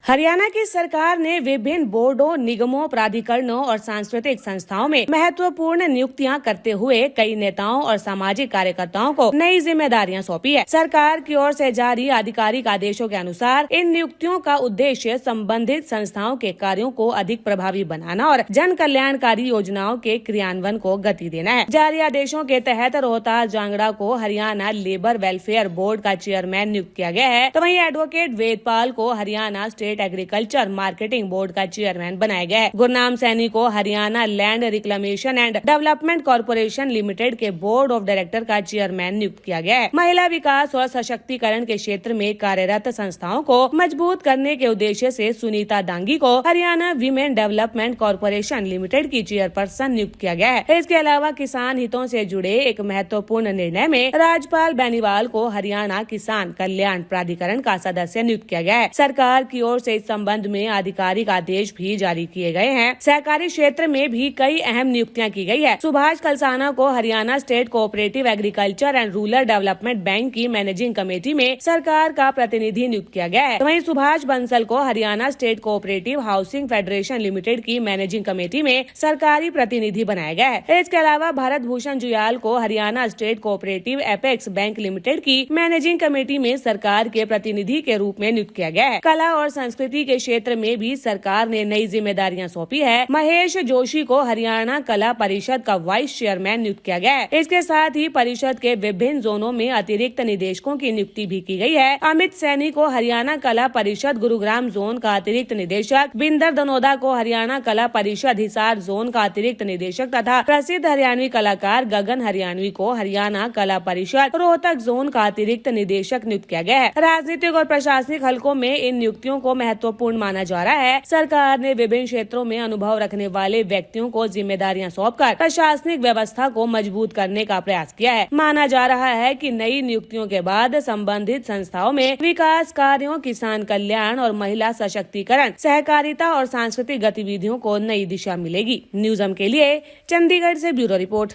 हरियाणा की सरकार ने विभिन्न बोर्डों, निगमों, प्राधिकरणों और सांस्कृतिक संस्थाओं में महत्वपूर्ण नियुक्तियां करते हुए कई नेताओं और सामाजिक कार्यकर्ताओं को नई जिम्मेदारियां सौंपी है। सरकार की ओर से जारी आधिकारिक आदेशों के अनुसार इन नियुक्तियों का उद्देश्य संबंधित संस्थाओं के कार्यों को अधिक प्रभावी बनाना और जन कल्याणकारी योजनाओं के क्रियान्वयन को गति देना है। जारी आदेशों के तहत रोहतास जांगड़ा को हरियाणा लेबर वेलफेयर बोर्ड का चेयरमैन नियुक्त किया गया है, तो वहीं एडवोकेट वेदपाल को Haryana state agriculture marketing board का चेयरमैन बनाया गया है। गुरनाम सैनी को Haryana land reclamation and development corporation limited के बोर्ड ऑफ डायरेक्टर का चेयरमैन नियुक्त किया गया है। महिला विकास और सशक्तिकरण के क्षेत्र में कार्यरत संस्थाओं को मजबूत करने के उद्देश्य से सुनीता दांगी को Haryana women development corporation limited की चेयरपर्सन नियुक्त किया गया है। इसके अलावा किसान हितों से जुड़े एक महत्वपूर्ण निर्णय में राजपाल बेनीवाल को हरियाणा किसान कल्याण प्राधिकरण का सदस्य नियुक्त किया गया है। सरकार की ओर से इस संबंध में आधिकारिक आदेश भी जारी किए गए हैं। सहकारी क्षेत्र में भी कई अहम नियुक्तियां की गई है। सुभाष कलसाना को Haryana state cooperative agriculture and rural development bank की मैनेजिंग कमेटी में सरकार का प्रतिनिधि नियुक्त किया गया है। वहीं सुभाष बंसल को Haryana state cooperative housing federation limited की मैनेजिंग कमेटी में सरकारी प्रतिनिधि बनाया गया है। इसके अलावा भरत भूषण जुयाल को Haryana state cooperative apex bank limited की मैनेजिंग कमेटी में सरकार के प्रतिनिधि के रूप में नियुक्त किया गया है। कला और संस्कृति के क्षेत्र में भी सरकार ने नई जिम्मेदारियां सौंपी है। महेश जोशी को हरियाणा कला परिषद का वाइस चेयरमैन नियुक्त किया गया है। इसके साथ ही परिषद के विभिन्न जोनों में अतिरिक्त निदेशकों की नियुक्ति भी की गई है। अमित सैनी को हरियाणा कला परिषद गुरुग्राम जोन का अतिरिक्त निदेशक, बिंदर दनोदा को हरियाणा कला परिषद हिसार जोन का अतिरिक्त निदेशक तथा प्रसिद्ध हरियाणवी कलाकार गगन हरियाणवी को हरियाणा कला परिषद रोहतक जोन का अतिरिक्त निदेशक नियुक्त किया गया है। राजनीतिक और प्रशासनिक हलकों में इन नियुक्तियों को महत्वपूर्ण माना जा रहा है। सरकार ने विभिन्न क्षेत्रों में अनुभव रखने वाले व्यक्तियों को जिम्मेदारियां सौंपकर प्रशासनिक व्यवस्था को मजबूत करने का प्रयास किया है। माना जा रहा है कि नई नियुक्तियों के बाद संबंधित संस्थाओं में विकास कार्यों, किसान कल्याण और महिला सशक्तिकरण, सहकारिता और सांस्कृतिक गतिविधियों को नई दिशा मिलेगी। न्यूज़म के लिए चंडीगढ़ से ब्यूरो रिपोर्ट।